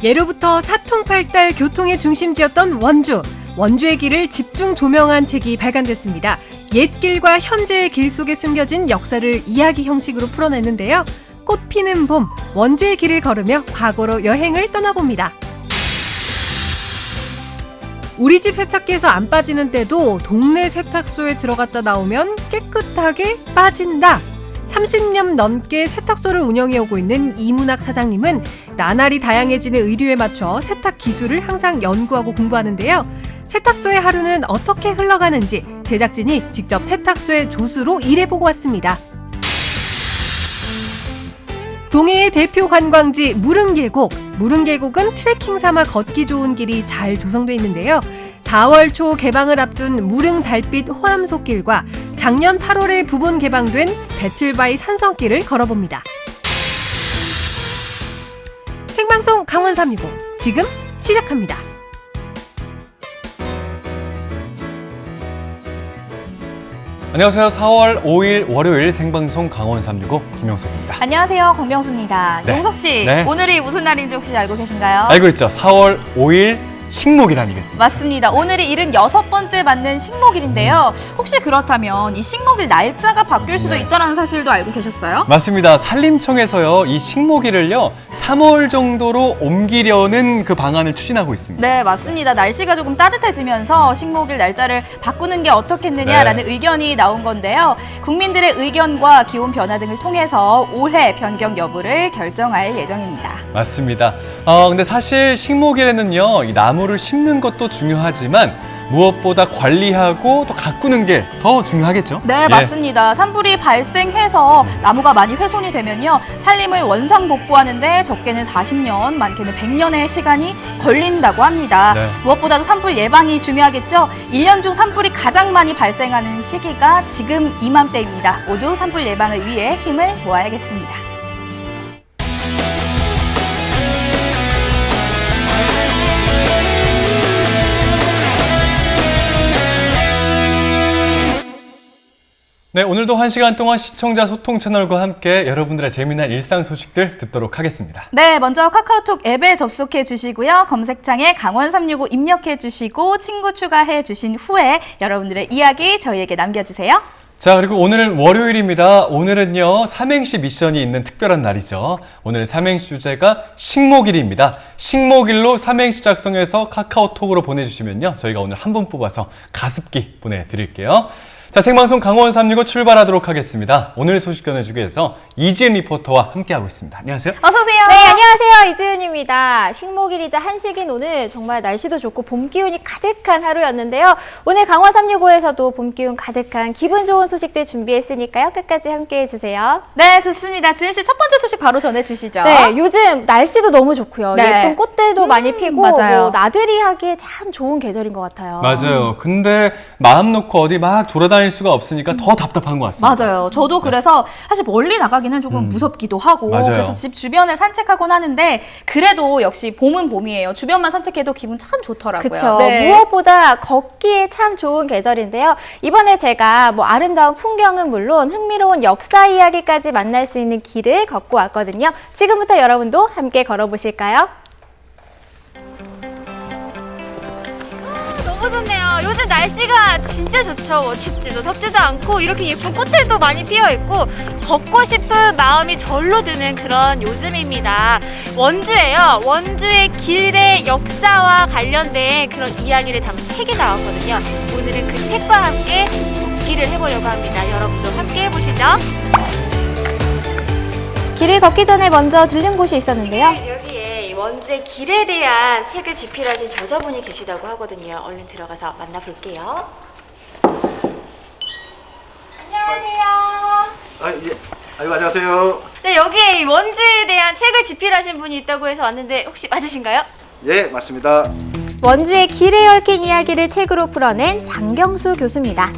예로부터 사통팔달 교통의 중심지였던 원주. 원주의 길을 집중 조명한 책이 발간됐습니다. 옛 길과 현재의 길 속에 숨겨진 역사를 이야기 형식으로 풀어냈는데요. 꽃 피는 봄, 원주의 길을 걸으며 과거로 여행을 떠나봅니다. 우리 집 세탁기에서 안 빠지는 때도 동네 세탁소에 들어갔다 나오면 깨끗하게 빠진다. 30년 넘게 세탁소를 운영해오고 있는 이문학 사장님은 나날이 다양해지는 의류에 맞춰 세탁 기술을 항상 연구하고 공부하는데요. 세탁소의 하루는 어떻게 흘러가는지 제작진이 직접 세탁소의 조수로 일해보고 왔습니다. 동해의 대표 관광지 무릉계곡. 무릉계곡은 트레킹 삼아 걷기 좋은 길이 잘 조성돼 있는데요. 4월 초 개방을 앞둔 무릉 달빛 호암속길과 작년 8월에 부분 개방된 배틀바이 산성길을 걸어봅니다. 생방송 강원 365 지금 시작합니다. 안녕하세요. 4월 5일 월요일 생방송 강원 365 김영석입니다. 안녕하세요. 권병수입니다. 네. 영석 씨, 네. 오늘이 무슨 날인지 혹시 알고 계신가요? 알고 있죠? 4월 5일 식목일 아니겠습니까? 맞습니다. 오늘이 76번째 맞는 식목일인데요. 혹시 그렇다면 이 식목일 날짜가 바뀔 수도 있다는 사실도 알고 계셨어요? 맞습니다. 산림청에서요, 이 식목일을요 3월 정도로 옮기려는 그 방안을 추진하고 있습니다. 네, 맞습니다. 날씨가 조금 따뜻해지면서 식목일 날짜를 바꾸는 게 어떻겠느냐라는 의견이 나온 건데요. 국민들의 의견과 기온 변화 등을 통해서 올해 변경 여부를 결정할 예정입니다. 맞습니다. 근데 사실 식목일에는요, 이 나무를 심는 것도 중요하지만 무엇보다 관리하고 또 가꾸는 게 더 중요하겠죠? 네, 맞습니다. 산불이 발생해서 나무가 많이 훼손이 되면요, 산림을 원상복구하는데 적게는 40년, 많게는 100년의 시간이 걸린다고 합니다. 네. 무엇보다도 산불 예방이 중요하겠죠. 1년 중 산불이 가장 많이 발생하는 시기가 지금 이맘때입니다. 모두 산불 예방을 위해 힘을 모아야겠습니다. 네, 오늘도 1시간 동안 시청자 소통 채널과 함께 여러분들의 재미난 일상 소식들 듣도록 하겠습니다. 네, 먼저 카카오톡 앱에 접속해 주시고요. 검색창에 강원365 입력해 주시고 친구 추가해 주신 후에 여러분들의 이야기 저희에게 남겨주세요. 자, 그리고 오늘은 월요일입니다. 오늘은요, 삼행시 미션이 있는 특별한 날이죠. 오늘 삼행시 주제가 식목일입니다. 식목일로 삼행시 작성해서 카카오톡으로 보내주시면요, 저희가 오늘 한 분 뽑아서 가습기 보내드릴게요. 자, 생방송 강원 365 출발하도록 하겠습니다. 오늘 소식 전해주기 위해서 이지은 리포터와 함께하고 있습니다. 안녕하세요. 어서 오세요. 네, 안녕하세요. 이지은입니다. 식목일이자 한식인 오늘 정말 날씨도 좋고 봄 기운이 가득한 하루였는데요. 오늘 강원 365에서도 봄 기운 가득한 기분 좋은 소식들 준비했으니까요. 끝까지 함께해 주세요. 네, 좋습니다. 지은 씨 첫 번째 소식 바로 전해주시죠. 네, 요즘 날씨도 너무 좋고요. 네. 예쁜 꽃들도 많이 피고 맞아요. 뭐 나들이 하기에 참 좋은 계절인 것 같아요. 맞아요. 근데 마음 놓고 어디 막 돌아다닐 수가 없으니까 더 답답한 것 같습니다. 맞아요. 저도 그래서 사실 멀리 나가기는 조금 무섭기도 하고 맞아요. 그래서 집 주변을 산책하곤 하는데 그래도 역시 봄은 봄이에요. 주변만 산책해도 기분 참 좋더라고요. 그렇죠. 네. 무엇보다 걷기에 참 좋은 계절인데요. 이번에 제가 뭐 아름다운 풍경은 물론 흥미로운 역사 이야기까지 만날 수 있는 길을 걷고 왔거든요. 지금부터 여러분도 함께 걸어보실까요? 너무 좋네요. 요즘 날씨가 진짜 좋죠. 뭐 춥지도 덥지도 않고 이렇게 예쁜 꽃들도 많이 피어있고 걷고 싶은 마음이 절로 드는 그런 요즘입니다. 원주예요. 원주의 길의 역사와 관련된 그런 이야기를 담은 책이 나왔거든요. 오늘은 그 책과 함께 걷기를 해보려고 합니다. 여러분도 함께 해보시죠. 길을 걷기 전에 먼저 들른 곳이 있었는데요. 여기에 원주의 길에 대한 책을 집필하신 저자분이 계시다고 하거든요. 얼른 들어가서 만나볼게요. 안녕하세요. 아유, 안녕하세요. 네, 여기에 원주에 대한 책을 집필하신 분이 있다고 해서 왔는데 혹시 맞으신가요? 예, 맞습니다. 원주의 길에 얽힌 이야기를 책으로 풀어낸 장경수 교수입니다.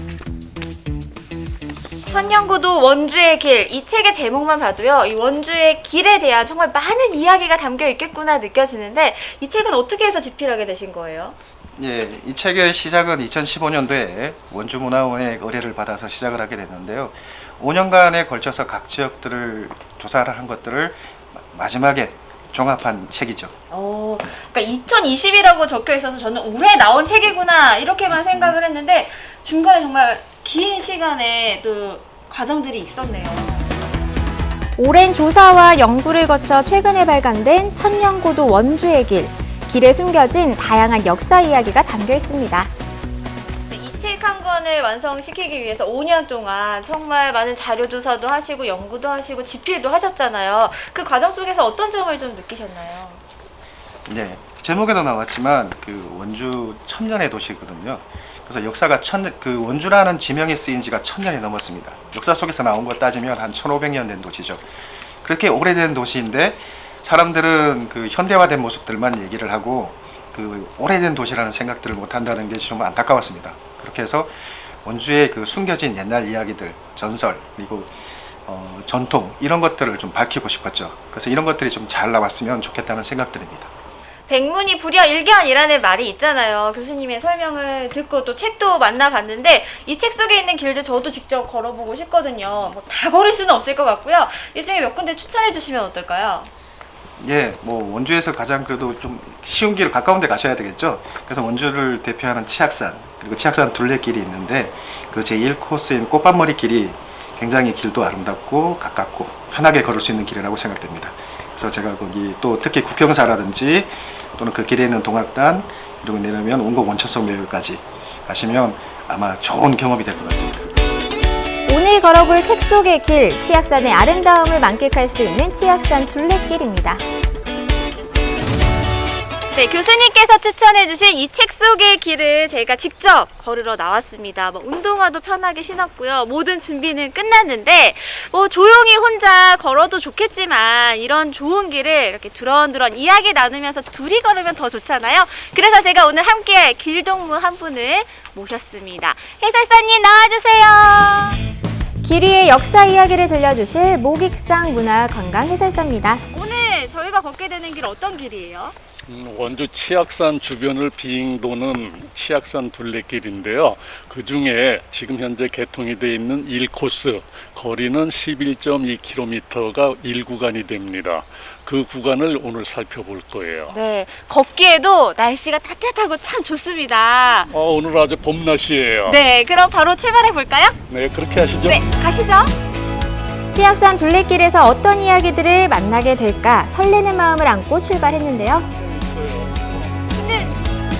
천년고도 원주의 길, 이 책의 제목만 봐도요, 이 원주의 길에 대한 정말 많은 이야기가 담겨 있겠구나 느껴지는데 이 책은 어떻게 해서 집필하게 되신 거예요? 예, 이 책의 시작은 2015년도에 원주문화원의 의뢰를 받아서 시작을 하게 됐는데요. 5년간에 걸쳐서 각 지역들을 조사를 한 것들을 마지막에 종합한 책이죠. 그러니까 2020이라고 적혀 있어서 저는 올해 나온 책이구나 이렇게만 생각을 했는데 중간에 정말 긴 시간에 또 과정들이 있었네요. 오랜 조사와 연구를 거쳐 최근에 발간된 천년고도 원주의 길. 길에 숨겨진 다양한 역사 이야기가 담겨 있습니다. 이 책 한 권을 완성시키기 위해서 5년 동안 정말 많은 자료 조사도 하시고 연구도 하시고 집필도 하셨잖아요. 그 과정 속에서 어떤 점을 좀 느끼셨나요? 네, 제목에도 나왔지만 그 원주 천년의 도시거든요. 그래서 역사가 그 원주라는 지명이 쓰인 지가 1000년이 넘었습니다. 역사 속에서 나온 거 따지면 한 1500년 된 도시죠. 그렇게 오래된 도시인데 사람들은 그 현대화된 모습들만 얘기를 하고 그 오래된 도시라는 생각들을 못 한다는 게 좀 안타까웠습니다. 그렇게 해서 원주의 그 숨겨진 옛날 이야기들, 전설, 그리고 전통 이런 것들을 좀 밝히고 싶었죠. 그래서 이런 것들이 좀 잘 나왔으면 좋겠다는 생각들입니다. 백문이 불여일견이라는 말이 있잖아요. 교수님의 설명을 듣고 또 책도 만나봤는데 이 책 속에 있는 길들 저도 직접 걸어보고 싶거든요. 뭐 다 걸을 수는 없을 것 같고요. 이 중에 몇 군데 추천해 주시면 어떨까요? 예, 뭐 원주에서 가장 그래도 좀 쉬운 길 가까운 데 가셔야 되겠죠. 그래서 원주를 대표하는 치악산, 그리고 치악산 둘레길이 있는데 그 제1코스인 꽃밭머리 길이 굉장히 길도 아름답고 가깝고 편하게 걸을 수 있는 길이라고 생각됩니다. 그래서 제가 거기 또 특히 국경사라든지 또는 그 길에 있는 동학단 그리고 내려면 원곡 원천성 묘역까지 가시면 아마 좋은 경험이 될 것 같습니다. 오늘 걸어볼 책 속의 길, 치악산의 아름다움을 만끽할 수 있는 치악산 둘레길입니다. 네, 교수님께서 추천해주신 이 책 속의 길을 제가 직접 걸으러 나왔습니다. 뭐 운동화도 편하게 신었고요. 모든 준비는 끝났는데 뭐 조용히 혼자 걸어도 좋겠지만 이런 좋은 길을 이렇게 두런두런 이야기 나누면서 둘이 걸으면 더 좋잖아요. 그래서 제가 오늘 함께할 길동무 한 분을 모셨습니다. 해설사님 나와주세요. 길 위의 역사 이야기를 들려주실 목익상 문화관광 해설사입니다. 오늘 저희가 걷게 되는 길 어떤 길이에요? 원주 치악산 주변을 빙 도는 치악산 둘레길인데요. 그 중에 지금 현재 개통이 되어 있는 1코스, 거리는 11.2km가 1구간이 됩니다. 그 구간을 오늘 살펴볼 거예요. 네, 걷기에도 날씨가 따뜻하고 참 좋습니다. 오늘 아주 봄 날씨예요. 네, 그럼 바로 출발해 볼까요? 네, 그렇게 하시죠. 네, 가시죠. 치악산 둘레길에서 어떤 이야기들을 만나게 될까 설레는 마음을 안고 출발했는데요. 근데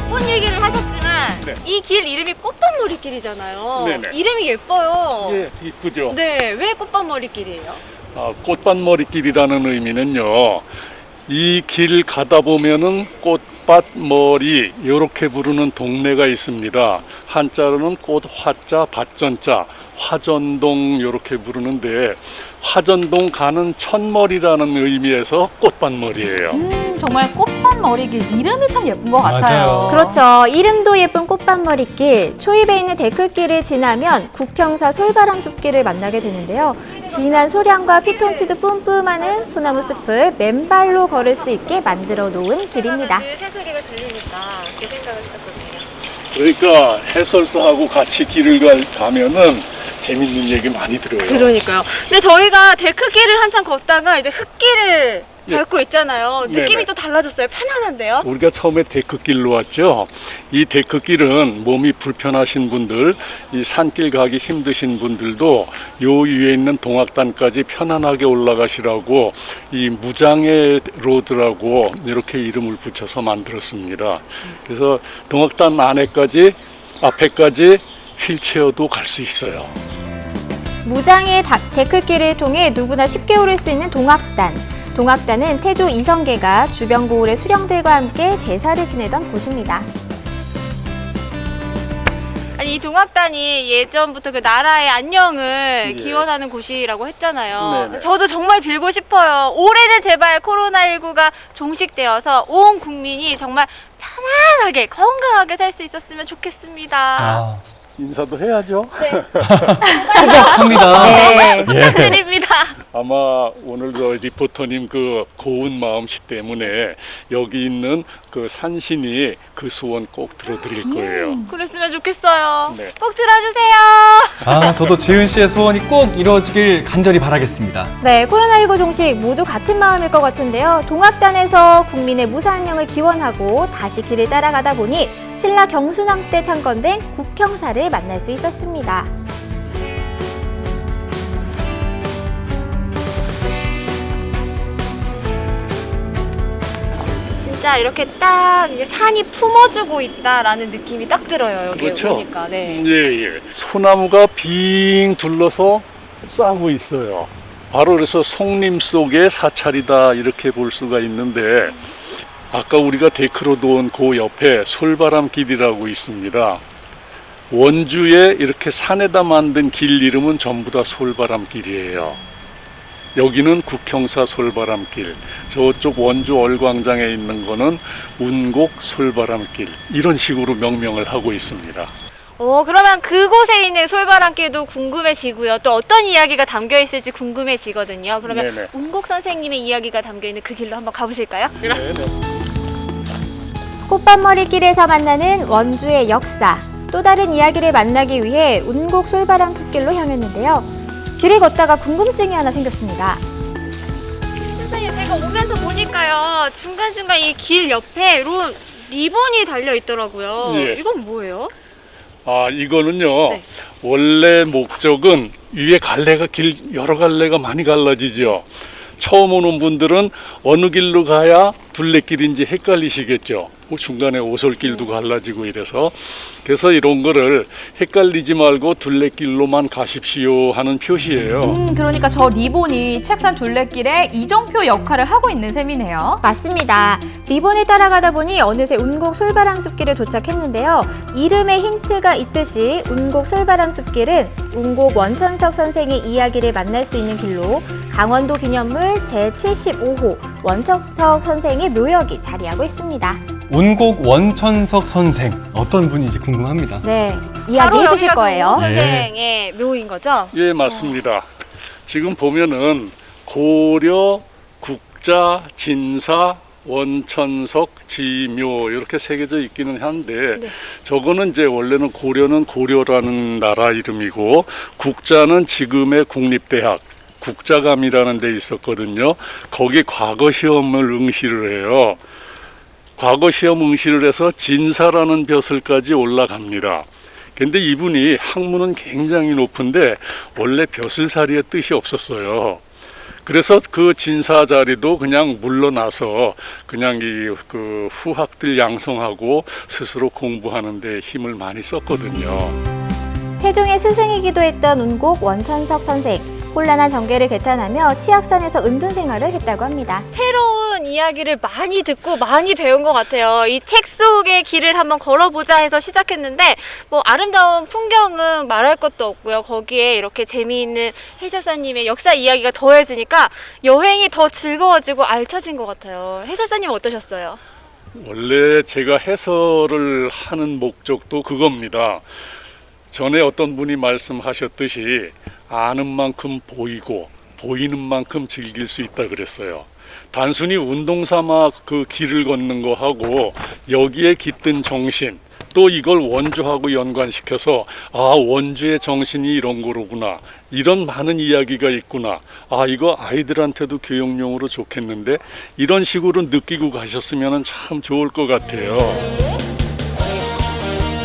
꽃 얘기를 하셨지만 네. 이 길 이름이 꽃밭머리길이잖아요. 네네. 이름이 예뻐요. 예, 이쁘죠. 네, 왜 꽃밭머리길이에요? 꽃밭머리길이라는 의미는요. 이 길 가다 보면은 꽃밭머리 이렇게 부르는 동네가 있습니다. 한자로는 꽃화자, 밭전자, 화전동 이렇게 부르는데 화전동 가는 첫머리라는 의미에서 꽃밭머리예요. 정말 꽃밭머리길 이름이 참 예쁜 것 같아요. 맞아요. 그렇죠. 이름도 예쁜 꽃밭머리길, 초입에 있는 데크길을 지나면 국형사 솔바람 숲길을 만나게 되는데요. 진한 소량과 피톤치드 뿜뿜하는 소나무 숲을 맨발로 걸을 수 있게 만들어 놓은 길입니다. 그 새소리가 들리니까 그 생각을 했었거든요. 그러니까 해설사하고 같이 길을 가면은 재밌는 얘기 많이 들어요. 그러니까요. 근데 저희가 데크길을 한참 걷다가 이제 흙길을 밟고 있잖아요. 느낌이 네네. 또 달라졌어요. 편안한데요? 우리가 처음에 데크길로 왔죠. 이 데크길은 몸이 불편하신 분들, 이 산길 가기 힘드신 분들도 요 위에 있는 동학단까지 편안하게 올라가시라고 이 무장애 로드라고 이렇게 이름을 붙여서 만들었습니다. 그래서 동학단 앞에까지 휠체어도 갈 수 있어요. 무장의 데크길을 통해 누구나 쉽게 오를 수 있는 동학단. 동학단은 태조 이성계가 주변 고을의 수령들과 함께 제사를 지내던 곳입니다. 아니 이 동학단이 예전부터 그 나라의 안녕을 예. 기원하는 곳이라고 했잖아요. 네네. 저도 정말 빌고 싶어요. 올해는 제발 코로나19가 종식되어서 온 국민이 정말 편안하게 건강하게 살 수 있었으면 좋겠습니다. 인사도 해야죠. 합니다. 네. 부탁드립니다. 아마 오늘 그 리포터님 그 고운 마음씨 때문에 여기 있는 그 산신이 그 소원 꼭 들어드릴 거예요. 그랬으면 좋겠어요. 네. 꼭 들어주세요. 아, 저도 지은 씨의 소원이 꼭 이루어지길 간절히 바라겠습니다. 네, 코로나19 종식 모두 같은 마음일 것 같은데요. 동학단에서 국민의 무사안녕을 기원하고 다시 길을 따라가다 보니 신라 경순왕 때 창건된 국형사를 만날 수 있었습니다. 진짜 이렇게 딱 이제 산이 품어주고 있다라는 느낌이 딱 들어요. 여기 그렇죠? 오니까. 네. 예. 소나무가 빙 둘러서 싸고 있어요. 바로 그래서 송림 속의 사찰이다 이렇게 볼 수가 있는데 아까 우리가 데크로 놓은 그 옆에 솔바람길이라고 있습니다. 원주에 이렇게 산에다 만든 길 이름은 전부 다 솔바람길이에요. 여기는 국형사 솔바람길, 저쪽 원주 얼광장에 있는 거는 운곡 솔바람길, 이런 식으로 명명을 하고 있습니다. 그러면 그곳에 있는 솔바람길도 궁금해지고요. 또 어떤 이야기가 담겨 있을지 궁금해지거든요. 그러면 네네. 운곡 선생님의 이야기가 담겨 있는 그 길로 한번 가보실까요? 꽃밭머리길에서 만나는 원주의 역사, 또 다른 이야기를 만나기 위해 운곡 솔바람 숲길로 향했는데요. 길을 걷다가 궁금증이 하나 생겼습니다. 선생님, 제가 오면서 보니까요. 중간중간 이 길 옆에 리본이 달려 있더라고요. 예. 이건 뭐예요? 아, 이거는요. 네. 원래 목적은 위에 갈래가 여러 갈래가 많이 갈라지죠. 처음 오는 분들은 어느 길로 가야 둘레길인지 헷갈리시겠죠. 중간에 오솔길도 갈라지고 이래서 그래서 이런 거를 헷갈리지 말고 둘레길로만 가십시오 하는 표시예요. 그러니까 저 리본이 책산 둘레길에 이정표 역할을 하고 있는 셈이네요. 맞습니다. 리본을 따라가다 보니 어느새 운곡 솔바람 숲길에 도착했는데요. 이름에 힌트가 있듯이 운곡 솔바람 숲길은 운곡 원천석 선생의 이야기를 만날 수 있는 길로 강원도 기념물 제75호 원천석 선생의 묘역이 자리하고 있습니다. 운곡 원천석 선생, 어떤 분인지 궁금합니다. 네, 이야기해 주실 거예요. 선생의 묘인 거죠? 예, 맞습니다. 지금 보면은 고려, 국자, 진사, 원천석, 지묘 이렇게 새겨져 있기는 한데 네. 저거는 이제 원래는 고려는 고려라는 나라 이름이고 국자는 지금의 국립대학 국자감이라는 데 있었거든요. 거기 과거 시험을 응시를 해요. 과거 시험 응시를 해서 진사라는 벼슬까지 올라갑니다. 근데 이분이 학문은 굉장히 높은데 원래 벼슬살이의 뜻이 없었어요. 그래서 그 진사 자리도 그냥 물러나서 그냥 그 후학들 양성하고 스스로 공부하는 데 힘을 많이 썼거든요. 태종의 스승이기도 했던 운곡 원천석 선생. 혼란한 정계를 개탄하며 치악산에서 은둔 생활을 했다고 합니다. 새로운 이야기를 많이 듣고 많이 배운 것 같아요. 이 책 속의 길을 한번 걸어보자 해서 시작했는데 뭐 아름다운 풍경은 말할 것도 없고요. 거기에 이렇게 재미있는 해설사님의 역사 이야기가 더해지니까 여행이 더 즐거워지고 알차진 것 같아요. 해설사님 어떠셨어요? 원래 제가 해설을 하는 목적도 그겁니다. 전에 어떤 분이 말씀하셨듯이 아는 만큼 보이고 보이는 만큼 즐길 수 있다 그랬어요. 단순히 운동 삼아 그 길을 걷는 거 하고 여기에 깃든 정신 또 이걸 원주하고 연관시켜서 아 원주의 정신이 이런 거로구나 이런 많은 이야기가 있구나 아 이거 아이들한테도 교육용으로 좋겠는데 이런 식으로 느끼고 가셨으면 참 좋을 것 같아요.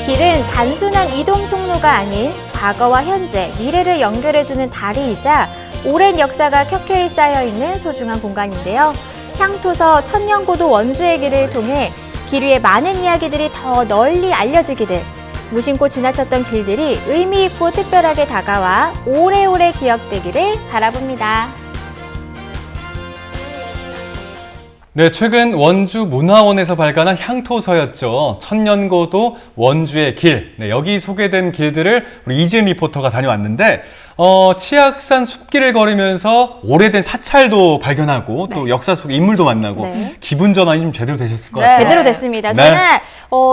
길은 단순한 이동 통로가 아닌 과거와 현재, 미래를 연결해주는 다리이자 오랜 역사가 켜켜이 쌓여있는 소중한 공간인데요. 향토서 천년고도 원주의 길을 통해 길 위의 많은 이야기들이 더 널리 알려지기를, 무심코 지나쳤던 길들이 의미 있고 특별하게 다가와 오래오래 기억되기를 바라봅니다. 네, 최근 원주 문화원에서 발간한 향토서였죠. 천년고도 원주의 길. 네, 여기 소개된 길들을 우리 이지은 리포터가 다녀왔는데 치악산 숲길을 걸으면서 오래된 사찰도 발견하고 또 역사 속 인물도 만나고 네. 기분 전환이 좀 제대로 되셨을 것 네. 같아요. 제대로 됐습니다. 네. 저는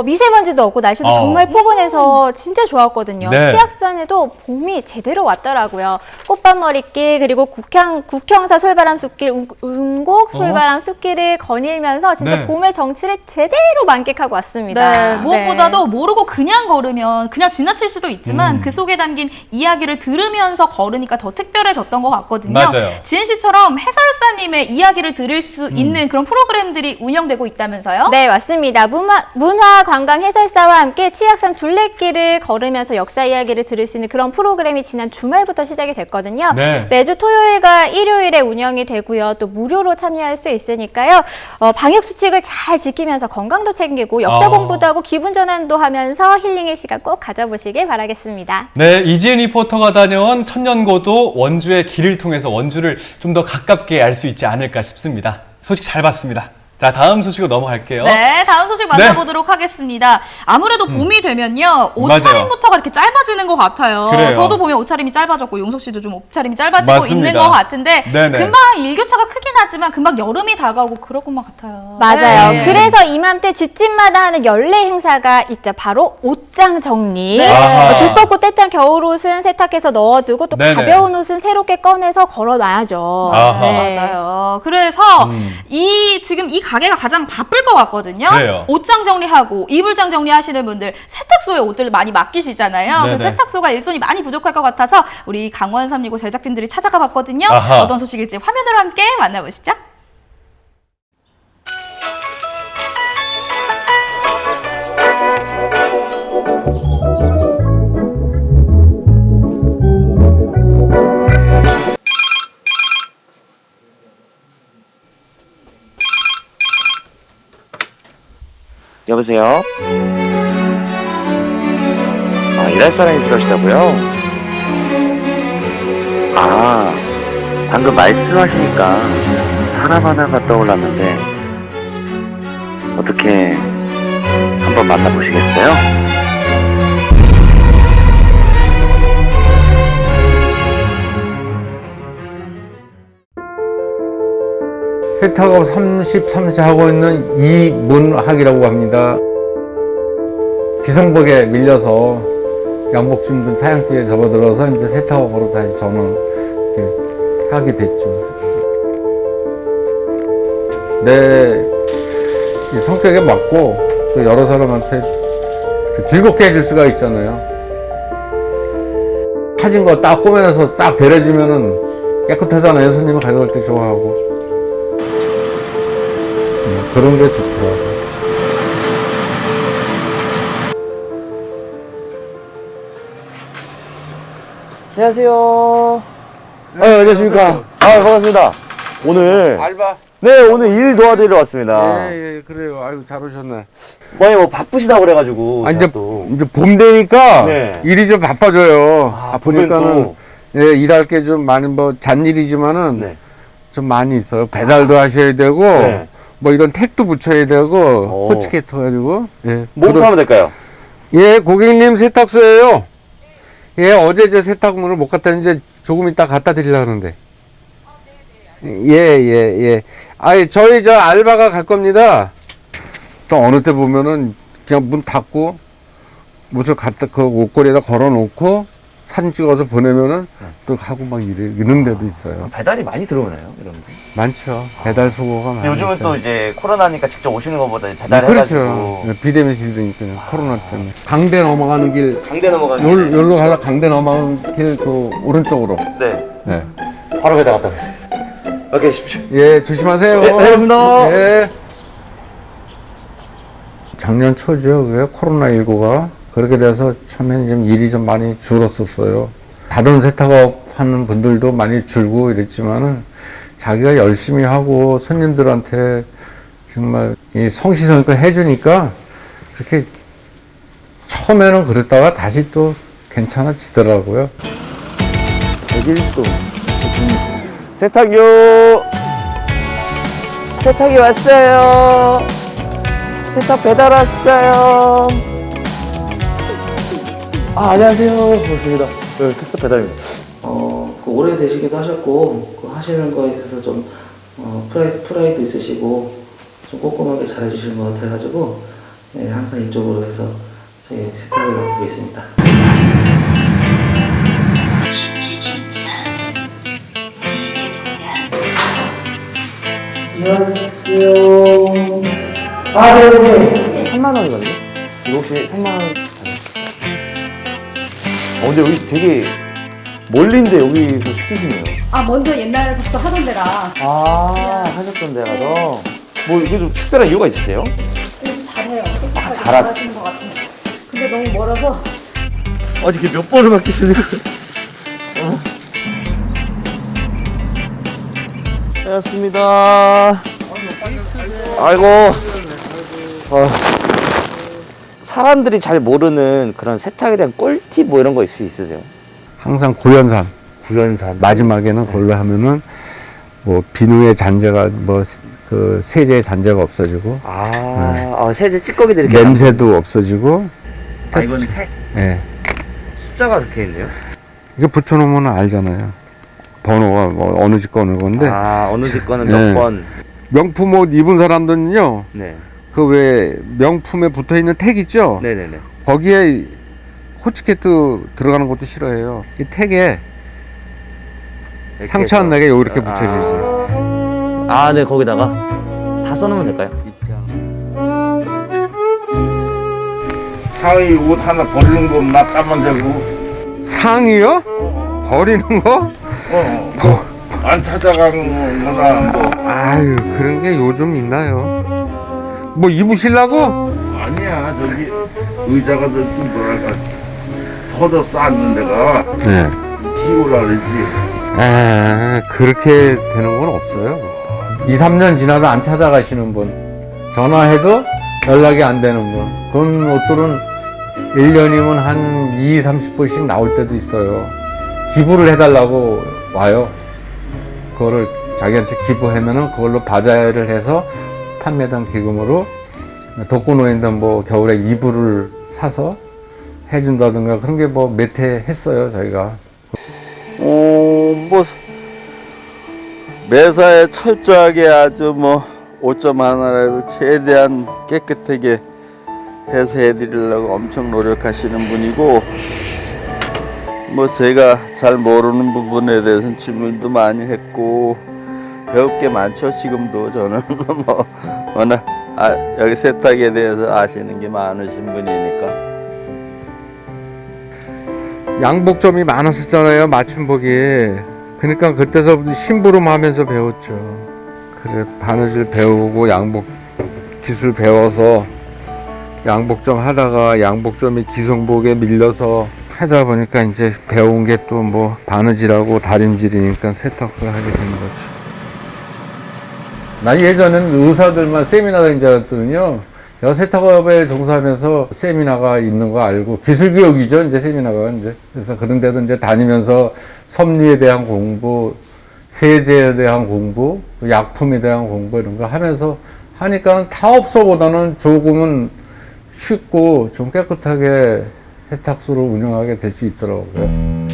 미세먼지도 없고 날씨도 정말 포근해서 진짜 좋았거든요. 네. 치악산에도 봄이 제대로 왔더라고요. 꽃밭머리길 그리고 국형사 솔바람 숲길, 운곡 솔바람 숲길을 거닐면서 진짜 네. 봄의 정취를 제대로 만끽하고 왔습니다. 네, 무엇보다도 모르고 그냥 걸으면 그냥 지나칠 수도 있지만 그 속에 담긴 이야기를 들으면서 걸으니까 더 특별해졌던 것 같거든요. 맞아요. 지은 씨처럼 해설사님의 이야기를 들을 수 있는 그런 프로그램들이 운영되고 있다면서요? 네, 맞습니다. 문화관광 해설사와 함께 치악산 둘레길을 걸으면서 역사 이야기를 들을 수 있는 그런 프로그램이 지난 주말부터 시작이 됐거든요. 네. 매주 토요일과 일요일에 운영이 되고요. 또 무료로 참여할 수 있으니까요. 방역 수칙을 잘 지키면서 건강도 챙기고 역사 공부도 하고 기분 전환도 하면서 힐링의 시간 꼭 가져보시길 바라겠습니다. 네, 이지은 리포터가 다녀온 천년고도 원주의 길을 통해서 원주를 좀 더 가깝게 알 수 있지 않을까 싶습니다. 소식 잘 봤습니다. 자, 다음 소식으로 넘어갈게요. 네, 다음 소식 만나보도록 하겠습니다. 아무래도 봄이 되면요, 옷차림부터가 이렇게 짧아지는 것 같아요. 그래요. 저도 보면 옷차림이 짧아졌고, 용석 씨도 좀 옷차림이 짧아지고 맞습니다. 있는 것 같은데, 네네. 금방 일교차가 크긴 하지만 금방 여름이 다가오고 그럴 것만 같아요. 맞아요. 네. 그래서 이맘때 집집마다 하는 연례 행사가 있죠. 바로 옷장 정리. 네. 아하. 두껍고 때탄 겨울옷은 세탁해서 넣어두고 또 네네. 가벼운 옷은 새롭게 꺼내서 걸어놔야죠. 아하. 맞아요. 그래서 지금 이 가게가 가장 바쁠 것 같거든요. 그래요. 옷장 정리하고 이불장 정리하시는 분들 세탁소에 옷들 많이 맡기시잖아요. 네네. 그 세탁소가 일손이 많이 부족할 것 같아서 우리 강원 365 제작진들이 찾아가 봤거든요. 아하. 어떤 소식일지 화면으로 함께 만나보시죠. 여보세요? 일할 사람이 필요하시다고요? 방금 말씀하시니까 사람 하나가 떠올랐는데 어떻게 한번 만나보시겠어요? 세탁업 33차 하고 있는 이문학이라고 합니다. 기성복에 밀려서 양복 신분 사양길에 접어들어서 이제 세탁업으로 다시 저는 이렇게 하게 됐죠. 내 이 성격에 맞고 또 여러 사람한테 즐겁게 해줄 수가 있잖아요. 사진 거 딱 꾸며내서 싹 배려주면은 깨끗하잖아요. 손님이 가져갈 때 좋아하고. 그런 게 좋더라고요. 안녕하세요. 안녕하십니까. 반갑습니다. 오늘, 알바? 네, 오늘 일 도와드리러 왔습니다. 예, 그래요. 아유, 잘 오셨네. 뭐 바쁘시다고 그래가지고. 아, 제가 이제, 또. 이제 봄 되니까 네. 일이 좀 바빠져요. 보니까는. 보니까는, 예, 일할 게 좀 많이, 잔일이지만은 네. 좀 많이 있어요. 배달도 하셔야 되고, 네. 뭐 이런 택도 붙여야 되고, 오. 호치게트 가지고, 예. 뭐부터 하면 될까요? 예, 고객님 세탁소예요. 예, 어제 저 세탁물을 못 갖다 놨는데 조금 이따 갖다 드리려고 하는데. 예. 저희 저 알바가 갈 겁니다. 또 어느 때 보면은 그냥 문 닫고 옷을 갖다 그 옷걸이에다 걸어 놓고 사진 찍어서 보내면은 또 하고 막 이런 데도 있어요. 배달이 많이 들어오나요, 이런 거? 많죠. 배달 수고가 많아요. 요즘은 또 이제 코로나니까 직접 오시는 것보다 배달 그렇죠. 해가지고. 비대면 시대니까요. 코로나 때문에. 강대 넘어가는 길, 강대 넘어가는. 여기로 가다 강대 넘어가는 길 그 오른쪽으로. 네. 네. 바로 배달 갔다 오겠습니다. 오케이, 십시오. 예, 조심하세요. 네, 알겠습니다. 예. 작년 초죠. 그게 코로나19가. 그렇게 돼서 처음에는 좀 일이 좀 많이 줄었었어요. 다른 세탁업 하는 분들도 많이 줄고 이랬지만은 자기가 열심히 하고 손님들한테 정말 이 성시성의껏 해주니까 그렇게 처음에는 그랬다가 다시 또 괜찮아지더라고요. 101도. 세탁요. 세탁이 왔어요. 세탁 배달 왔어요. 안녕하세요. 반갑습니다. 네, 택스 배달입니다. 그 오래되시기도 하셨고, 그 하시는 거에 있어서 좀, 프라이드 있으시고, 좀 꼼꼼하게 잘해주시는 것 같아가지고, 네, 항상 이쪽으로 해서 저희 세탁을 맡고 있습니다. 안녕하세요. 아, 네. 3만 원이거든요. 이거 혹시 3만 원? 근데 여기 되게 멀린데 여기서 시키시네요. 아, 먼저 옛날에서부터 하던 데라. 아, 하셨던 데라서. 뭐, 이게 좀 특별한 이유가 있으세요? 잘해요. 잘하시는 것 같아요. 근데 너무 멀어서. 아니, 이게 몇 번을 맡기시는 거예요? 반갑습니다. 아이고. 사람들이 잘 모르는 그런 세탁에 대한 꿀팁 뭐 이런 거 있으세요? 항상 구연산. 구연산. 마지막에는 그걸로 하면은 뭐 비누의 잔재가 뭐 그 세제의 잔재가 없어지고 세제 찌꺼기들이 이렇게 냄새도 없어지고. 이건 택 예. 숫자가 이렇게 있네요. 이거 붙여놓으면 알잖아요. 번호가 뭐 어느 집 거 어느 건데. 어느 집 거는 네. 몇 번. 명품 옷 입은 사람들은요. 네. 그 왜 명품에 붙어 있는 택 있죠? 네네네. 거기에 호치케트 들어가는 것도 싫어해요. 이 택에 상처 안 나게 이렇게 붙여주지. 네, 거기다가 다 써놓으면 될까요? 상의 옷 하나 버리는 거 없나? 까만색으로. 상이요? 버리는 거? 안 찾아가는 거나 뭐. 아유, 그런 게 요즘 있나요? 뭐 입으시려고? 아니야, 저기 의자가 좀 뭐랄까 터져 쌓는 데가 네. 튀우라 그러지. 그렇게 되는 건 없어요. 2, 3년 지나도 안 찾아가시는 분, 전화해도 연락이 안 되는 분, 그런 옷들은 1년이면 한 20, 30번씩 나올 때도 있어요. 기부를 해달라고 와요. 그거를 자기한테 기부하면은 그걸로 바자회를 해서 판매단 기금으로 독거노인들 뭐 겨울에 이불을 사서 해준다든가 그런 게 뭐 몇 해 했어요, 저희가. 뭐 매사에 철저하게 아주 뭐 5점 하나라도 최대한 깨끗하게 해서 해드리려고 엄청 노력하시는 분이고, 뭐 제가 잘 모르는 부분에 대해서는 질문도 많이 했고 배울 게 많죠. 지금도 저는 뭐 워낙 여기 세탁에 대해서 아시는 게 많으신 분이니까. 양복점이 많았었잖아요, 맞춤복이. 그러니까 그때서부터 심부름하면서 배웠죠. 그래, 바느질 배우고 양복 기술 배워서 양복점 하다가 양복점이 기성복에 밀려서 하다 보니까 이제 배운 게 또 뭐 바느질하고 다림질이니까 세탁을 하게 된 거죠. 나 예전엔 의사들만 세미나 다닌 줄 알았더니요. 제가 세탁업에 종사하면서 세미나가 있는 거 알고, 기술교육이죠, 이제 세미나가 이제. 그래서 그런 데도 이제 다니면서 섭리에 대한 공부, 세제에 대한 공부, 약품에 대한 공부 이런 거 하면서 하니까는 타업소보다는 조금은 쉽고 좀 깨끗하게 세탁소를 운영하게 될 수 있더라고요.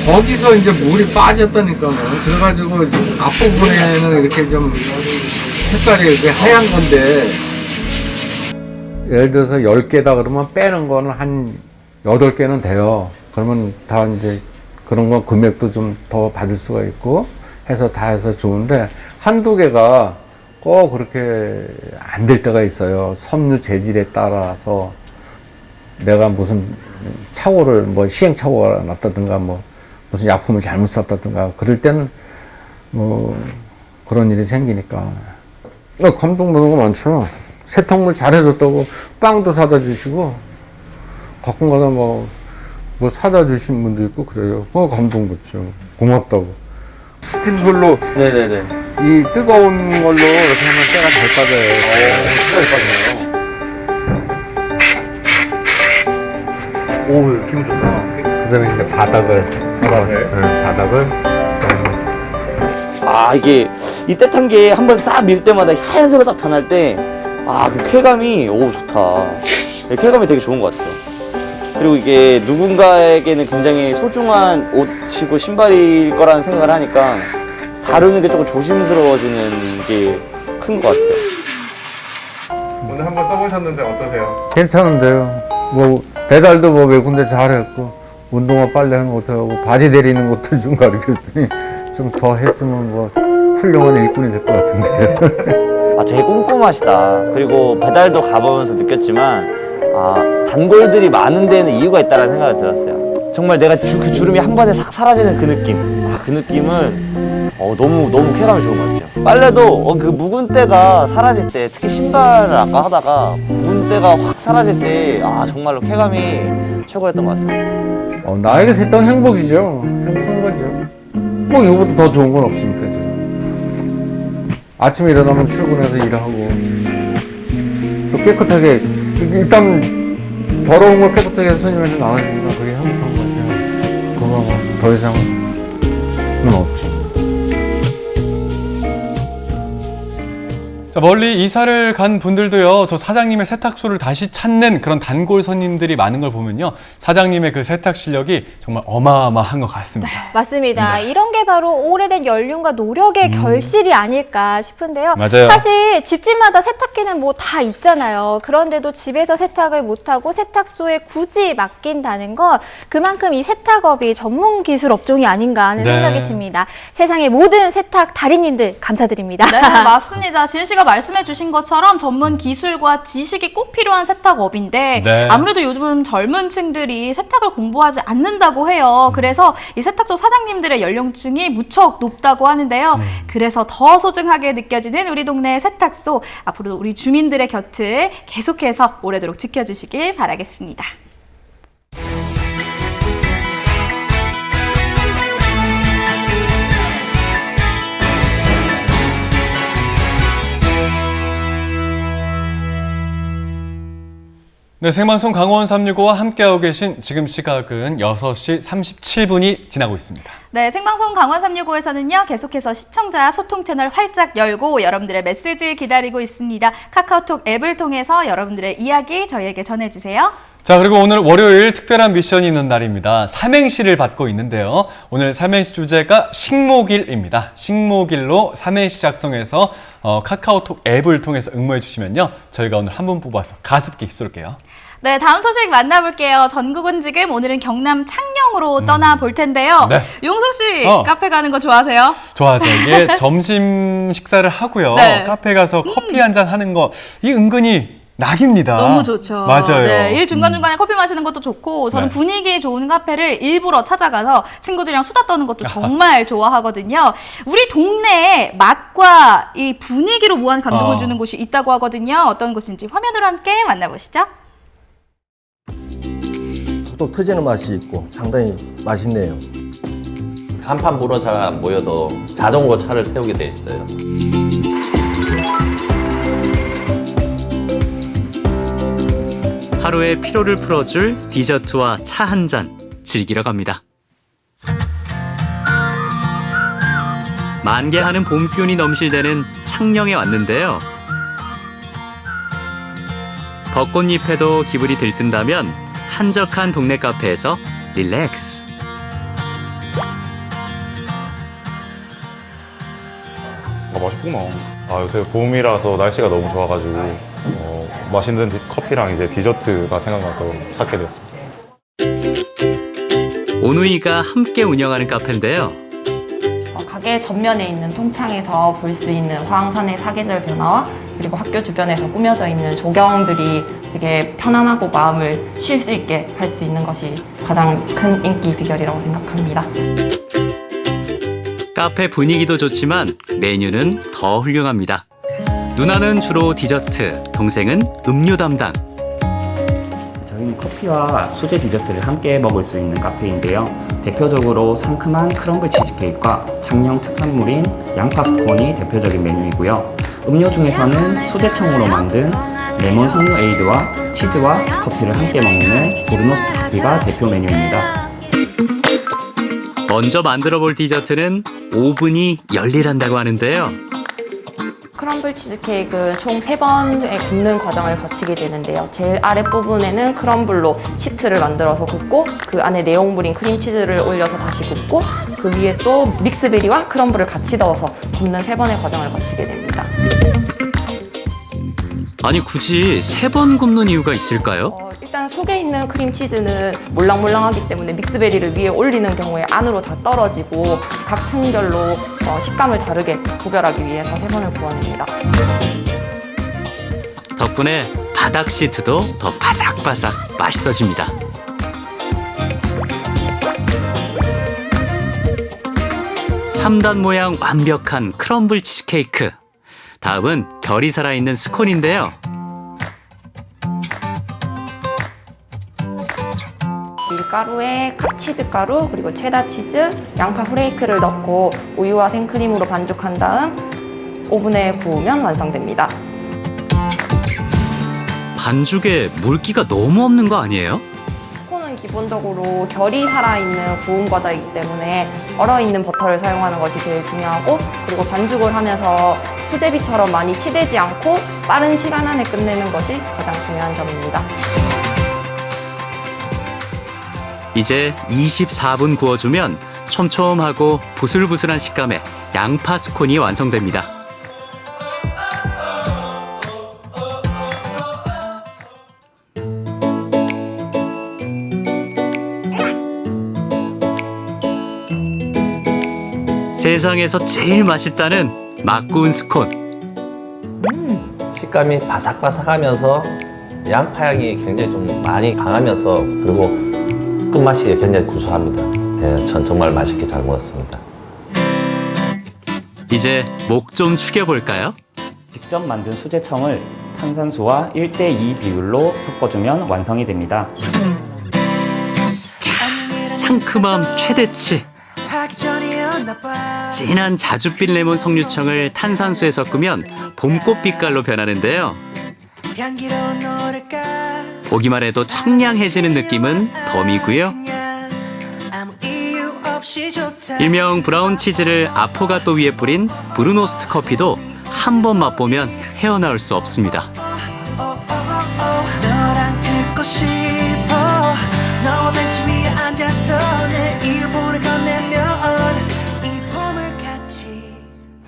거기서 이제 물이 빠졌다니까요. 그래가지고 앞부분에는 이렇게 좀 색깔이 이렇게 하얀 건데, 예를 들어서 10개다 그러면 빼는 거는 한 8개는 돼요. 그러면 다 이제 그런 건 금액도 좀 더 받을 수가 있고 해서 다 해서 좋은데, 한두 개가 꼭 그렇게 안 될 때가 있어요. 섬유 재질에 따라서 내가 무슨 착오를 뭐 시행착오가 났다든가 뭐 무슨 약품을 잘못 샀다든가 그럴 때는 뭐 그런 일이 생기니까 감동받는 거 많죠. 세탁물 잘해줬다고 빵도 사다 주시고 가끔가다 뭐 사다 주신 분도 있고 그래요. 그거 감동받죠. 고맙다고. 스팀불로 네네네. 이 뜨거운 걸로 이렇게 하면 때가 잘 빠져요. 오, 기분 좋다. 그 다음에 이제 바닥을. 이게 이 때탄 게 한번 싹 밀 때마다 하얀색으로 딱 변할 때, 그 쾌감이, 좋다. 쾌감이 되게 좋은 것 같아요. 그리고 이게 누군가에게는 굉장히 소중한 옷이고 신발일 거라는 생각을 하니까 다루는 게 조금 조심스러워지는 게 큰 것 같아요. 오늘 한번 써보셨는데 어떠세요? 괜찮은데요. 뭐 배달도 뭐 몇 군데 잘했고 운동화 빨래는 못하고 바지 내리는 것도 좀 가르쳤더니 좀 더 했으면 뭐 훌륭한 일꾼이 될 것 같은데요. 아, 되게 꼼꼼하시다. 그리고 배달도 가보면서 느꼈지만 단골들이 많은 데는 이유가 있다는 생각이 들었어요. 정말 내가 그 주름이 한 번에 싹 사라지는 그 느낌. 그 느낌은 너무 쾌감이 좋은 것 같아요. 빨래도 그 묵은 때가 사라질 때, 특히 신발을 아까 하다가 묵은 때가 확 사라질 때 정말로 쾌감이 최고였던 것 같습니다. 나에게 세탁 행복이죠. 행복한 거죠. 뭐 이거보다 더 좋은 건 없으니까 지금. 아침에 일어나면 출근해서 일하고 또 깨끗하게 일단 더러운 걸 깨끗하게 해서 손님한테 나눠주니까 그게 행복한 거죠. 그거 뭐 더 이상은 없죠. 자, 멀리 이사를 간 분들도요, 저 사장님의 세탁소를 다시 찾는 그런 단골 손님들이 많은 걸 보면요, 사장님의 그 세탁 실력이 정말 어마어마한 것 같습니다. 맞습니다. 이런 게 바로 오래된 연륜과 노력의 결실이 아닐까 싶은데요. 맞아요. 사실 집집마다 세탁기는 뭐 다 있잖아요. 그런데도 집에서 세탁을 못하고 세탁소에 굳이 맡긴다는 건 그만큼 이 세탁업이 전문 기술 업종이 아닌가 하는 생각이 듭니다. 세상의 모든 세탁 달인님들 감사드립니다. 네, 맞습니다. 지은 씨가 말씀해 주신 것처럼 전문 기술과 지식이 꼭 필요한 세탁업인데 아무래도 요즘은 젊은 층들이 세탁을 공부하지 않는다고 해요. 그래서 이 세탁소 사장님들의 연령층이 무척 높다고 하는데요. 그래서 더 소중하게 느껴지는 우리 동네 세탁소, 앞으로 우리 주민들의 곁을 계속해서 오래도록 지켜주시길 바라겠습니다. 네, 생방송 강원 365와 함께하고 계신 지금 시각은 6시 37분이 지나고 있습니다. 네, 생방송 강원 365에서는요, 계속해서 시청자 소통 채널 활짝 열고 여러분들의 메시지 기다리고 있습니다. 카카오톡 앱을 통해서 여러분들의 이야기 저희에게 전해주세요. 자, 그리고 오늘 월요일 특별한 미션이 있는 날입니다. 삼행시를 받고 있는데요. 오늘 삼행시 주제가 식목일입니다. 식목일로 삼행시 작성해서 카카오톡 앱을 통해서 응모해 주시면요, 저희가 오늘 한 분 뽑아서 가습기 쏠게요. 네, 다음 소식 만나볼게요. 전국은 지금 오늘은 경남 창녕으로 떠나볼 텐데요. 네. 용석 씨, 카페 가는 거 좋아하세요? 좋아하죠. 이게 점심 식사를 하고요. 카페 가서 커피 한잔 하는 거, 이 은근히 낙입니다. 너무 좋죠. 맞아요. 네, 일 중간중간에 커피 마시는 것도 좋고, 저는 분위기 좋은 카페를 일부러 찾아가서 친구들이랑 수다 떠는 것도 정말 좋아하거든요. 우리 동네에 맛과 이 분위기로 무한 감동을 주는 곳이 있다고 하거든요. 어떤 곳인지 화면으로 함께 만나보시죠. 톡톡 터지는 맛이 있고 상당히 맛있네요. 간판 보러 잘 안 보여도 자동으로 차를 세우게 돼 있어요. 하루의 피로를 풀어줄 디저트와 차 한 잔 즐기러 갑니다. 만개하는 봄 기운이 넘실대는 창녕에 왔는데요. 벚꽃잎에도 기분이 들뜬다면 한적한 동네 카페에서 릴렉스. 맛있구나. 요새 봄이라서 날씨가 너무 좋아가지고 맛있는 커피랑 이제 디저트가 생각나서 찾게 됐습니다. 오누이가 함께 운영하는 카페인데요. 가게 전면에 있는 통창에서 볼 수 있는 화왕산의 사계절 변화와 그리고 학교 주변에서 꾸며져 있는 조경들이 되게 편안하고 마음을 쉴 수 있게 할 수 있는 것이 가장 큰 인기 비결이라고 생각합니다. 카페 분위기도 좋지만 메뉴는 더 훌륭합니다. 누나는 주로 디저트, 동생은 음료 담당. 저희는 커피와 수제 디저트를 함께 먹을 수 있는 카페인데요. 대표적으로 상큼한 크럼블 치즈케이크와 창녕 특산물인 양파 스콘이 대표적인 메뉴이고요. 음료 중에서는 수제청으로 만든 레몬 석류 에이드와 치즈와 커피를 함께 먹는 브루노스트 커피가 대표 메뉴입니다. 먼저 만들어 볼 디저트는 오븐이 열일한다고 하는데요. 크럼블 치즈케이크는 총 3번의 굽는 과정을 거치게 되는데요. 제일 아랫부분에는 크럼블로 시트를 만들어서 굽고 그 안에 내용물인 크림치즈를 올려서 다시 굽고 그 위에 또 믹스베리와 크럼블을 같이 넣어서 굽는 3번의 과정을 거치게 됩니다. 아니 굳이 3번 굽는 이유가 있을까요? 일단 속에 있는 크림치즈는 몰랑몰랑하기 때문에 믹스베리를 위에 올리는 경우에 안으로 다 떨어지고 각 층별로 식감을 다르게 구별하기 위해서 3번을 구워냅니다. 덕분에 바닥 시트도 더 바삭바삭 맛있어집니다. 3단 모양 완벽한 크럼블 치즈케이크. 다음은 결이 살아있는 스콘인데요. 밀가루에 컵치즈 가루, 그리고 체다 치즈, 양파 프레이크를 넣고 우유와 생크림으로 반죽한 다음 오븐에 구우면 완성됩니다. 반죽에 물기가 너무 없는 거 아니에요? 스콘은 기본적으로 결이 살아있는 구운 과자이기 때문에 얼어있는 버터를 사용하는 것이 제일 중요하고, 그리고 반죽을 하면서 수제비처럼 많이 치대지 않고 빠른 시간 안에 끝내는 것이 가장 중요한 점입니다. 이제 24분 구워주면 촘촘하고 부슬부슬한 식감의 양파 스콘이 완성됩니다. 세상에서 제일 맛있다는 막 구운 스콘. 식감이 바삭바삭하면서 양파향이 굉장히 좀 많이 강하면서, 그리고 끝맛이 굉장히 구수합니다. 네, 전 정말 맛있게 잘 먹었습니다. 이제 목 좀 축여볼까요? 직접 만든 수제청을 탄산수와 1:2 비율로 섞어주면 완성이 됩니다. 상큼함 최대치. 진한 자줏빛 레몬 석류청을 탄산수에 섞으면 봄꽃 빛깔로 변하는데요. 보기만 해도 청량해지는 느낌은 덤이고요. 일명 브라운 치즈를 아포가토 위에 뿌린 브루노스트 커피도 한 번 맛보면 헤어나올 수 없습니다.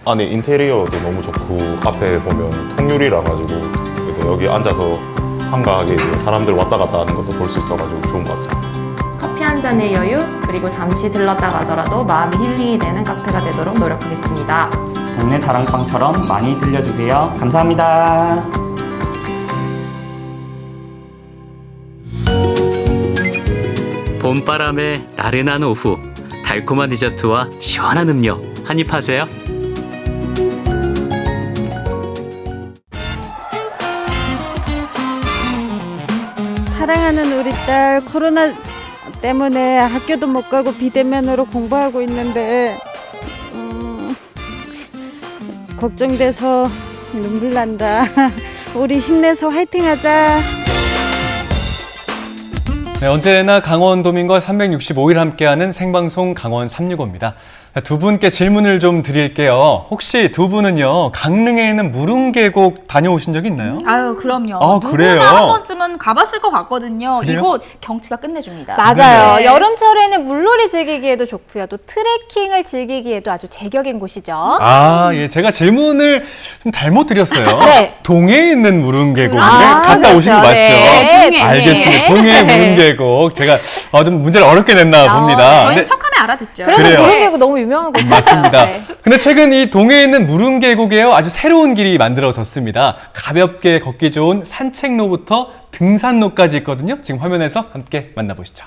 안에 인테리어도 너무 좋고, 앞에 보면 통유리라 가지고 여기 앉아서 한가하게 사람들 왔다 갔다 하는 것도 볼 수 있어가지고 좋은 것 같습니다. 커피 한 잔의 여유, 그리고 잠시 들렀다 가더라도 마음이 힐링이 되는 카페가 되도록 노력하겠습니다. 동네 다랑방처럼 많이 들려주세요. 감사합니다. 봄바람에 나른한 오후, 달콤한 디저트와 시원한 음료 한입 하세요. 사랑하는 우리 딸 코로나 때문에 학교도 못 가고 비대면으로 공부하고 있는데 걱정돼서 눈물 난다. 우리 힘내서 화이팅하자. 네, 언제나 강원도민과 365일 함께하는 생방송 강원 365입니다. 두 분께 질문을 좀 드릴게요. 혹시 두 분은요, 강릉에 있는 무릉계곡 다녀오신 적 있나요? 아유, 그럼요. 아, 그래요? 누구나 한 번쯤은 가봤을 것 같거든요. 그래요? 이곳 경치가 끝내줍니다. 맞아요. 네. 여름철에는 물놀이 즐기기에도 좋고요. 또 트레킹을 즐기기에도 아주 제격인 곳이죠. 아, 예. 제가 질문을 좀 잘못 드렸어요. 네. 동해에 있는 무릉계곡인데 아, 갔다 그렇죠. 오신 거 맞죠? 네, 동해. 알겠습니다. 동해 무릉계곡. 제가 좀 문제를 어렵게 냈나 봅니다. 저희는 근데 척하면 알아듣죠. 그래도 그래요. 무릉계곡 너무 유명한 곳이죠. 맞습니다. 네. 근데 최근 이 동해에 있는 무릉계곡에 아주 새로운 길이 만들어졌습니다. 가볍게 걷기 좋은 산책로부터 등산로까지 있거든요. 지금 화면에서 함께 만나보시죠.